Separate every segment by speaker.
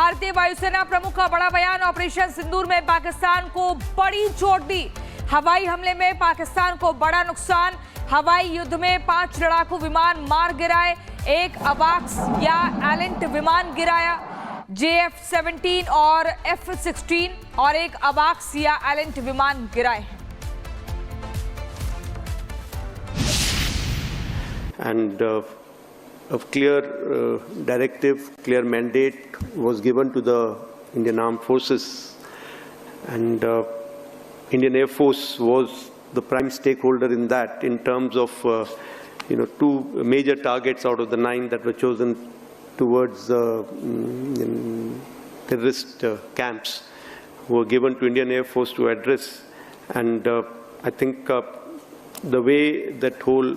Speaker 1: भारतीय वायुसेना प्रमुख का बड़ा बयान। ऑपरेशन सिंदूर में पाकिस्तान को बड़ी चोट दी। हवाई हमले में पाकिस्तान को बड़ा नुकसान। हवाई युद्ध में 5 लड़ाकू विमान मार गिराए, एक अवाक्स या एलेंट विमान गिराया, JF-17 और F-16 और एक अवाक्स या एलेंट विमान गिराए हैं।
Speaker 2: And a clear directive, clear mandate was given to the Indian Armed Forces, and Indian Air Force was the prime stakeholder in that, in terms of 2 major targets out of the 9 that were chosen towards terrorist camps were given to Indian Air Force to address. And I think the way that whole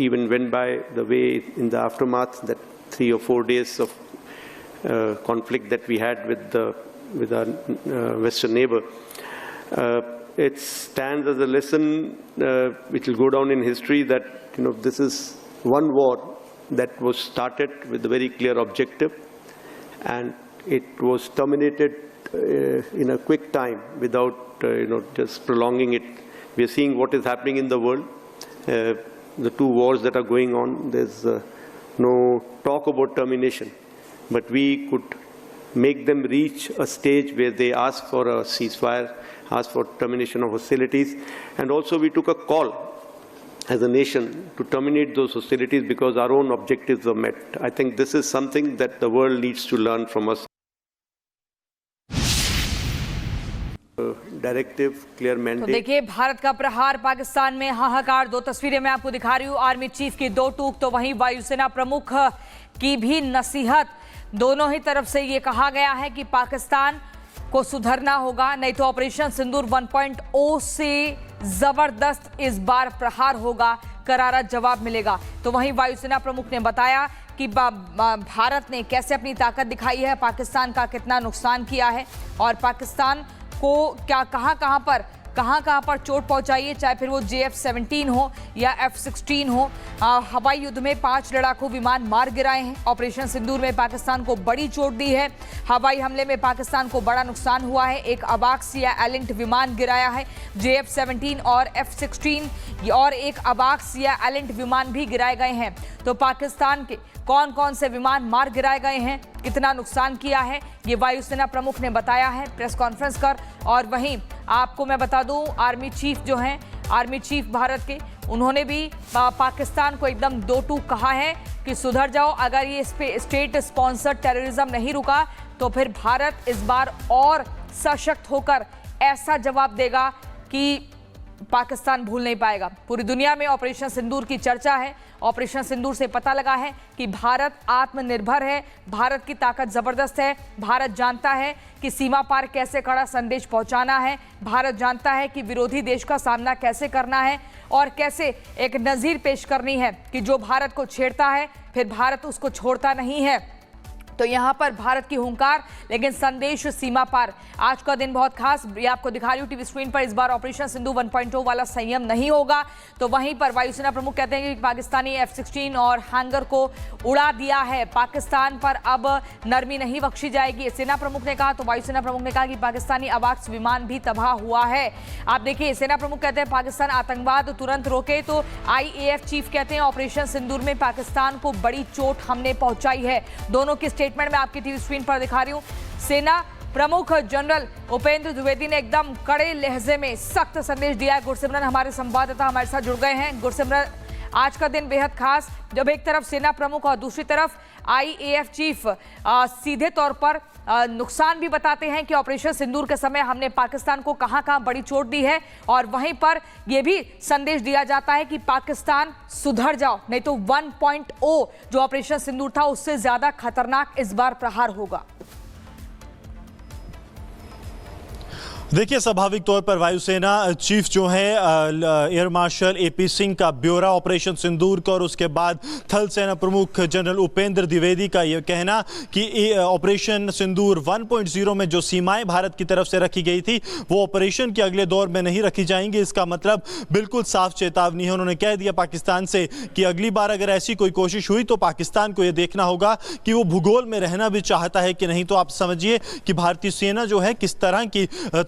Speaker 2: even went by, the way in the aftermath, that 3 or 4 days of conflict that we had with our Western neighbor, it stands as a lesson which will go down in history, that this is one war that was started with a very clear objective, and it was terminated in a quick time without just prolonging it. We are seeing what is happening in the world. The 2 wars that are going on, there's no talk about termination, but we could make them reach a stage where they ask for a ceasefire, ask for termination of hostilities, and also we took a call as a nation to terminate those hostilities because our own objectives were met. I think this is something that the world needs to learn from us. Directive, clear mandate.
Speaker 1: तो देखिए, भारत का प्रहार, पाकिस्तान में हाहाकार। 2 तस्वीरें मैं आपको दिखा रही हूँ। आर्मी चीफ की 2 टूक, तो वहीं वायुसेना प्रमुख की भी नसीहत। दोनों ही तरफ से ये कहा गया है कि पाकिस्तान को सुधरना होगा, नहीं तो ऑपरेशन सिंदूर 1.0 से जबरदस्त इस बार प्रहार होगा, करारा जवाब मिलेगा। तो वहीं वायुसेना प्रमुख ने बताया कि भारत ने कैसे अपनी ताकत दिखाई है, पाकिस्तान का कितना नुकसान किया है और पाकिस्तान को क्या कहां पर चोट पहुंचाई है, चाहे फिर वो JF-17 हो या F-16 हो। हवाई युद्ध में 5 लड़ाकू विमान मार गिराए हैं। ऑपरेशन सिंदूर में पाकिस्तान को बड़ी चोट दी है। हवाई हमले में पाकिस्तान को बड़ा नुकसान हुआ है, एक अवाक्स या एलेंट विमान गिराया है, JF-17 और F-16 और एक अवाक्स या एलेंट विमान भी गिराए गए हैं। तो पाकिस्तान के कौन कौन से विमान मार गिराए गए हैं, कितना नुकसान किया है, ये वायुसेना प्रमुख ने बताया है प्रेस कॉन्फ्रेंस कर। और वहीं आपको मैं बता दूं, आर्मी चीफ जो हैं, आर्मी चीफ भारत के, उन्होंने भी पाकिस्तान को एकदम 2 टूक कहा है कि सुधर जाओ। अगर ये स्टेट स्पॉन्सर्ड टेररिज्म नहीं रुका तो फिर भारत इस बार और सशक्त होकर ऐसा जवाब देगा कि पाकिस्तान भूल नहीं पाएगा। पूरी दुनिया में ऑपरेशन सिंदूर की चर्चा है। ऑपरेशन सिंदूर से पता लगा है कि भारत आत्मनिर्भर है, भारत की ताकत जबरदस्त है। भारत जानता है कि सीमा पार कैसे कड़ा संदेश पहुंचाना है। भारत जानता है कि विरोधी देश का सामना कैसे करना है और कैसे एक नज़ीर पेश करनी है कि जो भारत को छेड़ता है फिर भारत उसको छोड़ता नहीं है। तो यहाँ पर भारत की हुंकार, लेकिन संदेश सीमा पार। आज का दिन बहुत खास, ये आपको दिखा रही हूँ टीवी स्क्रीन पर। इस बार ऑपरेशन सिंधु 1.0 वाला संयम नहीं होगा। तो वहीं पर वायुसेना प्रमुख कहते हैं कि पाकिस्तानी F-16 और हैंगर को उड़ा दिया है, पाकिस्तान पर अब नरमी नहीं बख्शी जाएगी, सेना प्रमुख ने कहा। तो वायुसेना प्रमुख ने कहा कि पाकिस्तानी अवाक्स विमान भी तबाह हुआ है। आप देखिए, सेना प्रमुख कहते हैं पाकिस्तान आतंकवाद तुरंत रोके। तो IAF चीफ कहते हैं ऑपरेशन सिंदूर में पाकिस्तान को बड़ी चोट हमने पहुंचाई है। दोनों की स्टेटमेंट में आपकी टीवी स्क्रीन पर दिखा रही हूं। सेना प्रमुख जनरल उपेंद्र द्विवेदी ने एकदम कड़े लहजे में सख्त संदेश दिया है। गुरसिमरन हमारे संवाददाता हमारे साथ जुड़ गए हैं। गुरसिमरन, आज का दिन बेहद खास, जब एक तरफ सेना प्रमुख और दूसरी तरफ IAF चीफ सीधे तौर पर नुकसान भी बताते हैं कि ऑपरेशन सिंदूर के समय हमने पाकिस्तान को कहां बड़ी चोट दी है, और वहीं पर यह भी संदेश दिया जाता है कि पाकिस्तान सुधर जाओ, नहीं तो 1.0 जो ऑपरेशन सिंदूर था उससे ज्यादा खतरनाक इस बार प्रहार होगा।
Speaker 3: देखिए, स्वाभाविक तौर पर वायुसेना चीफ जो है एयर मार्शल एपी सिंह का ब्यौरा ऑपरेशन सिंदूर का और उसके बाद थल सेना प्रमुख जनरल उपेंद्र द्विवेदी का यह कहना कि ऑपरेशन सिंदूर 1.0 में जो सीमाएं भारत की तरफ से रखी गई थी वो ऑपरेशन के अगले दौर में नहीं रखी जाएंगी। इसका मतलब बिल्कुल साफ चेतावनी है। उन्होंने कह दिया पाकिस्तान से कि अगली बार अगर ऐसी कोई कोशिश हुई तो पाकिस्तान को यह देखना होगा कि वो भूगोल में रहना भी चाहता है कि नहीं। तो आप समझिए कि भारतीय सेना जो है किस तरह की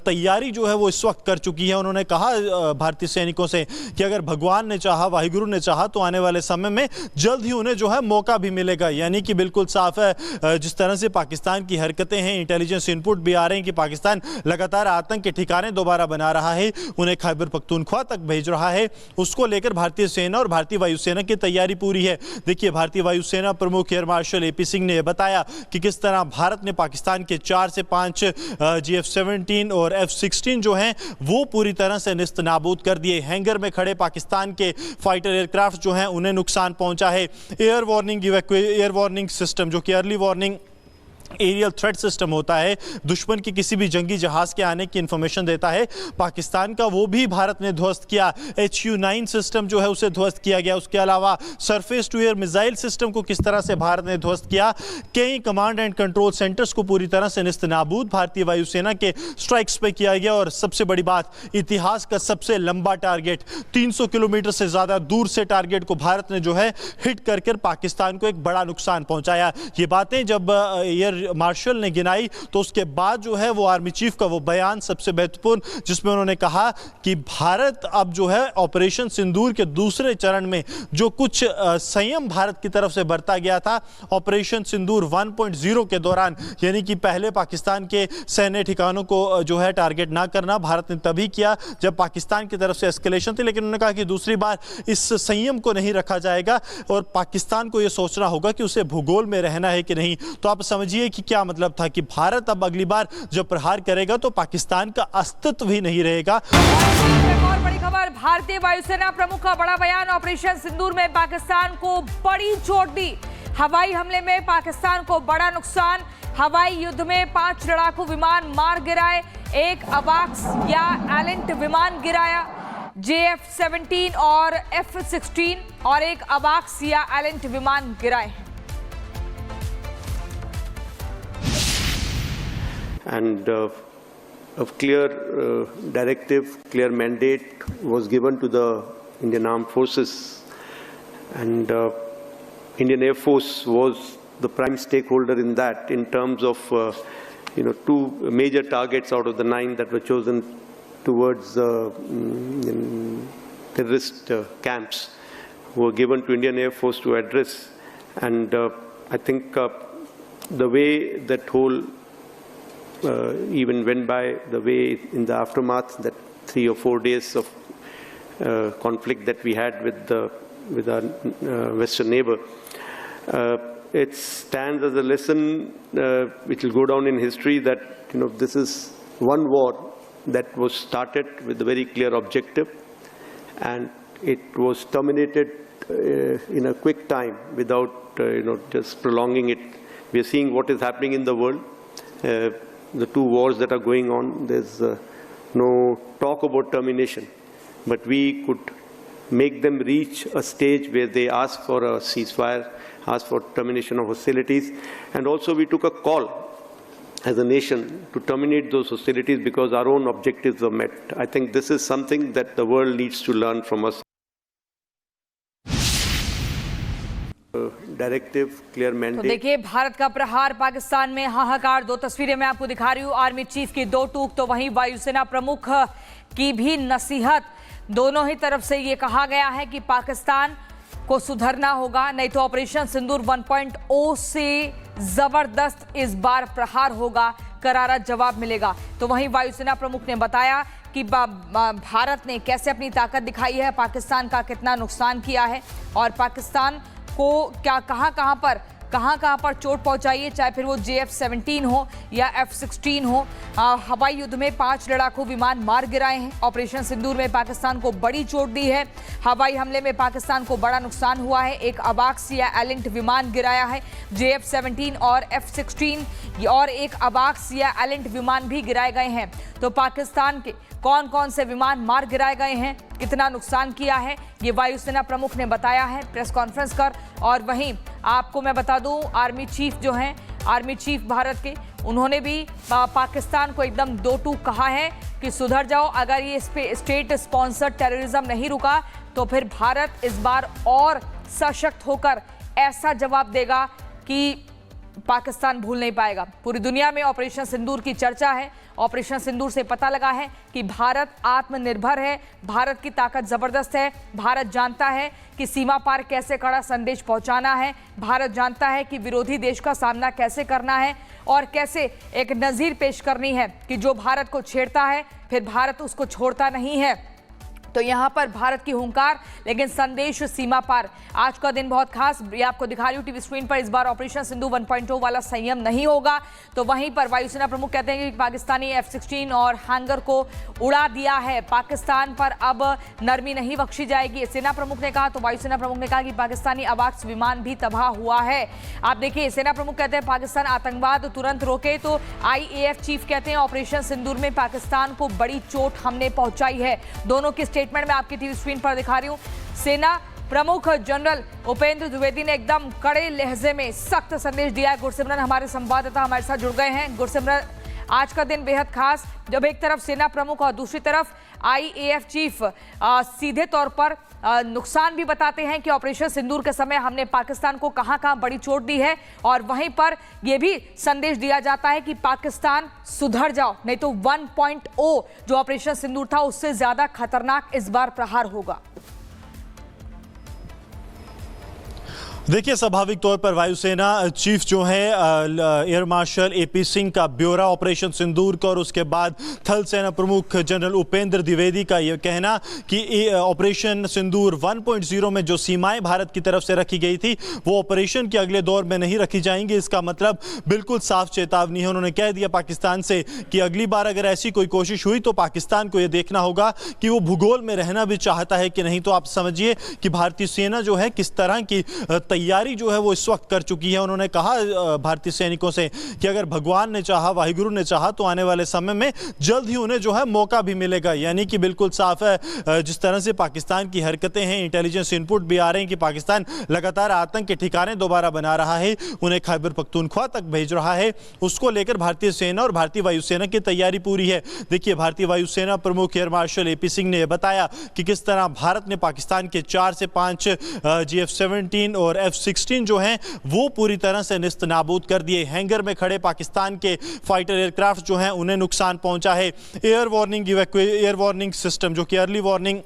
Speaker 3: तैयारी जो है वो इस वक्त कर चुकी है। उन्होंने कहा भारतीय सैनिकों से कि अगर भगवान ने चाहा, वाहिगुरु ने चाहा तो आने वाले समय में जल्द ही उन्हें जो है मौका भी मिलेगा। यानी कि बिल्कुल साफ है जिस तरह से पाकिस्तान की हरकतें हैं, इंटेलिजेंस इनपुट भी आ रहे हैं कि पाकिस्तान लगातार आतंक के ठिकाने दोबारा बना रहा है, उन्हें खैबर पख्तूनख्वा तक भेज रहा है। उसको लेकर भारतीय सेना और भारतीय वायुसेना की तैयारी पूरी है। देखिए, भारतीय वायुसेना प्रमुख एयर मार्शल एपी सिंह ने बताया कि किस तरह भारत ने पाकिस्तान के 4 से 5 GF-17 और F-16 जो हैं वो पूरी तरह से निस्त नाबूद कर दिए। हैंगर में खड़े पाकिस्तान के फाइटर एयरक्राफ्ट जो हैं उन्हें नुकसान पहुंचा है। एयर वार्निंग सिस्टम जो कि early warning aerial threat system होता है, दुश्मन की किसी भी जंगी जहाज के आने की इंफॉर्मेशन देता है पाकिस्तान का, वो भी भारत ने ध्वस्त किया। HU-9 सिस्टम जो है उसे ध्वस्त किया गया। उसके अलावा surface to air missile system को किस तरह से भारत ने ध्वस्त किया। कई कमांड एंड कंट्रोल सेंटर्स को पूरी तरह से निस्त नाबूद भारतीय वायुसेना के स्ट्राइक्स पे किया गया। और सबसे बड़ी बात, इतिहास का सबसे लंबा टारगेट 300 किलोमीटर से ज्यादा दूर से टारगेट को भारत ने जो है हिट कर पाकिस्तान को एक बड़ा नुकसान पहुंचाया। ये बातें जब एयर मार्शल ने गिनाई तो उसके बाद जो है वो आर्मी चीफ का वो बयान सबसे महत्वपूर्ण, जिसमें उन्होंने कहा कि भारत अब जो है ऑपरेशन सिंदूर के दूसरे चरण में जो कुछ संयम भारत की तरफ से बरता गया था ऑपरेशन सिंदूर 1.0 के दौरान, यानी कि पहले पाकिस्तान के सैन्य ठिकानों को जो है टारगेट ना करना, भारत ने तभी किया जब पाकिस्तान की तरफ से एस्केलेशन थी। लेकिन उन्होंने कहा कि दूसरी बार इस संयम को नहीं रखा जाएगा और पाकिस्तान को यह सोचना होगा कि उसे भूगोल में रहना है कि नहीं। तो आप समझिए कि क्या मतलब था कि भारत अब अगली बार जब प्रहार करेगा तो पाकिस्तान का अस्तित्व ही नहीं रहेगा।
Speaker 1: और बड़ी खबर, भारतीय वायुसेना प्रमुख का बड़ा बयान, ऑपरेशन सिंदूर में पाकिस्तान को बड़ी चोट दी। हवाई हमले में पाकिस्तान को बड़ा नुकसान। हवाई युद्ध में 5 लड़ाकू विमान मार गिराए, 1 अवाक्स या एलेंट विमान गिराया, JF-17 और F-16 और 1 अवाक्स या एलेंट विमान गिराए।
Speaker 2: And a clear directive, clear mandate was given to the Indian Armed Forces, and Indian Air Force was the prime stakeholder in that, in terms of 2 major targets out of the 9 that were chosen towards terrorist camps were given to Indian Air Force to address. And I think the way that whole even went by, the way in the aftermath, that 3 or 4 days of conflict that we had with our western neighbor, it stands as a lesson which will go down in history, that this is one war that was started with a very clear objective, and it was terminated in a quick time without just prolonging it. We are seeing what is happening in the world. The 2 wars that are going on, there's no talk about termination, but we could make them reach a stage where they ask for a ceasefire, ask for termination of hostilities. And also we took a call as a nation to terminate those hostilities because our own objectives were met. I think this is something that the world needs to learn from us. Directive, clear mandate.
Speaker 1: तो देखिए, भारत का प्रहार पाकिस्तान में हाहाकार। 2 तस्वीरें मैं आपको दिखा रही हूँ, आर्मी चीफ की 2 टूक तो वहीं वायुसेना प्रमुख की भी नसीहत। दोनों ही तरफ से ये कहा गया है कि पाकिस्तान को सुधरना होगा, नहीं तो ऑपरेशन सिंदूर 1.0 से जबरदस्त इस बार प्रहार होगा, करारा जवाब मिलेगा। तो वहीं वायुसेना प्रमुख ने बताया कि भारत ने कैसे अपनी ताकत दिखाई है, पाकिस्तान का कितना नुकसान किया है और पाकिस्तान को क्या कहां पर कहां पर चोट पहुंचाई है, चाहे फिर वो JF-17 हो या F-16 हो। हवाई युद्ध में 5 लड़ाकू विमान मार गिराए हैं। ऑपरेशन सिंदूर में पाकिस्तान को बड़ी चोट दी है। हवाई हमले में पाकिस्तान को बड़ा नुकसान हुआ है। एक अबाक्स या एलेंट विमान गिराया है JF-17 और F-16, और एक अबाक्स या एलेंट विमान भी गिराए गए हैं। तो पाकिस्तान के कौन कौन से विमान मार गिराए गए हैं, कितना नुकसान किया है, ये वायुसेना प्रमुख ने बताया है प्रेस कॉन्फ्रेंस कर। और वहीं आपको मैं बता दूं, आर्मी चीफ जो हैं, आर्मी चीफ भारत के, उन्होंने भी पाकिस्तान को एकदम दो टूक कहा है कि सुधर जाओ। अगर ये स्टेट स्पॉन्सर्ड टेररिज्म नहीं रुका तो फिर भारत इस बार और सशक्त होकर ऐसा जवाब देगा कि पाकिस्तान भूल नहीं पाएगा। पूरी दुनिया में ऑपरेशन सिंदूर की चर्चा है। ऑपरेशन सिंदूर से पता लगा है कि भारत आत्मनिर्भर है, भारत की ताकत जबरदस्त है। भारत जानता है कि सीमा पार कैसे कड़ा संदेश पहुंचाना है। भारत जानता है कि विरोधी देश का सामना कैसे करना है और कैसे एक नज़ीर पेश करनी है कि जो भारत को छेड़ता है फिर भारत उसको छोड़ता नहीं है। तो यहाँ पर भारत की हुंकार, लेकिन संदेश सीमा पार। आज का दिन बहुत खास, ये आपको दिखा रही हूँ टीवी स्क्रीन पर। इस बार ऑपरेशन सिंधु 1.0 वाला संयम नहीं होगा। तो वहीं पर वायुसेना प्रमुख कहते हैं कि पाकिस्तानी F-16 और हैंगर को उड़ा दिया है। पाकिस्तान पर अब नरमी नहीं बख्शी जाएगी, सेना प्रमुख ने कहा। तो वायुसेना प्रमुख ने कहा कि पाकिस्तानी अबाक्स विमान भी तबाह हुआ है। आप देखिए, सेना प्रमुख कहते हैं पाकिस्तान आतंकवाद तुरंत रोके। तो IAF चीफ कहते हैं ऑपरेशन सिंदूर में पाकिस्तान को बड़ी चोट हमने पहुंचाई है। दोनों की स्टेटमेंट में आपकी टीवी स्क्रीन पर दिखा रही हूं। सेना प्रमुख जनरल उपेंद्र द्विवेदी ने एकदम कड़े लहजे में सख्त संदेश दिया है। गुरसिमरन हमारे संवाददाता हमारे साथ जुड़ गए हैं। गुरसिमरन, आज का दिन बेहद खास, जब एक तरफ सेना प्रमुख और दूसरी तरफ IAF चीफ सीधे तौर पर नुकसान भी बताते हैं कि ऑपरेशन सिंदूर के समय हमने पाकिस्तान को कहां बड़ी चोट दी है, और वहीं पर यह भी संदेश दिया जाता है कि पाकिस्तान सुधर जाओ, नहीं तो 1.0 जो ऑपरेशन सिंदूर था उससे ज्यादा खतरनाक इस बार प्रहार होगा।
Speaker 3: देखिए, स्वाभाविक तौर पर वायुसेना चीफ जो है एयर मार्शल AP सिंह का ब्यौरा ऑपरेशन सिंदूर का, और उसके बाद थल सेना प्रमुख जनरल उपेंद्र द्विवेदी का यह कहना कि ऑपरेशन सिंदूर 1.0 में जो सीमाएं भारत की तरफ से रखी गई थी वो ऑपरेशन के अगले दौर में नहीं रखी जाएंगी। इसका मतलब बिल्कुल साफ चेतावनी है। उन्होंने कह दिया पाकिस्तान से कि अगली बार अगर ऐसी कोई कोशिश हुई तो पाकिस्तान को यह देखना होगा कि वो भूगोल में रहना भी चाहता है कि नहीं। तो आप समझिए कि भारतीय सेना जो है किस तरह की तैयारी जो है वो इस वक्त कर चुकी है। उन्होंने कहा भारतीय सैनिकों से कि अगर भगवान ने चाहा, वाहिगुरु ने चाहा, तो आने वाले समय में जल्द ही उन्हें जो है मौका भी मिलेगा। यानी कि बिल्कुल साफ है जिस तरह से पाकिस्तान की हरकतें हैं, इंटेलिजेंस इनपुट भी आ रहे हैं कि पाकिस्तान लगातार आतंक के ठिकाने दोबारा बना रहा है, उन्हें खैबर पख्तूनख्वा तक भेज रहा है। उसको लेकर भारतीय सेना और भारतीय वायुसेना की तैयारी पूरी है। देखिए, भारतीय वायुसेना प्रमुख एयर मार्शल AP सिंह ने यह बताया कि किस तरह भारत ने पाकिस्तान के 4 से 5 JF-17 और F-16 जो हैं वो पूरी तरह से निस्त नाबूद कर दिए। हैंगर में खड़े पाकिस्तान के फाइटर एयरक्राफ्ट जो हैं उन्हें नुकसान पहुंचा है। एयर वार्निंग सिस्टम जो कि early warning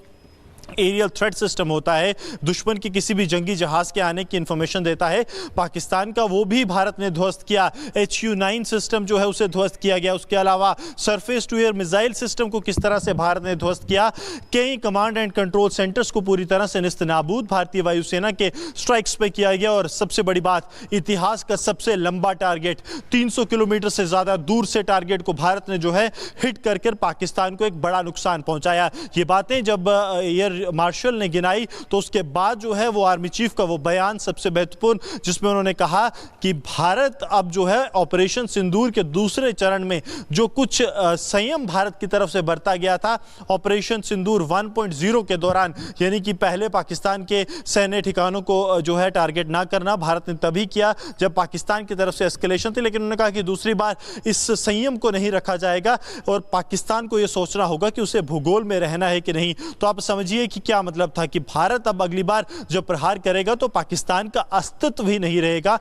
Speaker 3: aerial threat system होता है, दुश्मन की किसी भी जंगी जहाज के आने की इंफॉर्मेशन देता है, पाकिस्तान का वो भी भारत ने ध्वस्त किया। HU-9 सिस्टम जो है उसे ध्वस्त किया गया। उसके अलावा surface to air missile system को किस तरह से भारत ने ध्वस्त किया। कई कमांड एंड कंट्रोल सेंटर्स को पूरी तरह से निस्त नाबूद भारतीय वायुसेना के स्ट्राइक्स पे किया गया। और सबसे बड़ी बात, इतिहास का सबसे लंबा टारगेट, 300 किलोमीटर से ज्यादा दूर से टारगेट को भारत ने जो है हिट कर पाकिस्तान को एक बड़ा नुकसान पहुंचाया। ये बातें जब एयर मार्शल ने गिनाई तो उसके बाद जो है वो आर्मी चीफ का वो बयान सबसे महत्वपूर्ण, जिसमें उन्होंने कहा कि भारत अब जो है ऑपरेशन सिंदूर के दूसरे चरण में जो कुछ संयम भारत की तरफ से बरता गया था ऑपरेशन सिंदूर 1.0 के दौरान, यानी कि पहले पाकिस्तान के सैन्य ठिकानों को जो है टारगेट ना करना, भारत ने तभी किया जब पाकिस्तान की तरफ से एस्केलेशन थी। लेकिन उन्होंने कहा कि दूसरी बार इस संयम को नहीं रखा जाएगा और पाकिस्तान को यह सोचना होगा कि उसे भूगोल में रहना है कि नहीं। तो आप समझिए कि क्या मतलब था कि भारत अब अगली बार जब प्रहार करेगा तो पाकिस्तान का अस्तित्व ही नहीं रहेगा।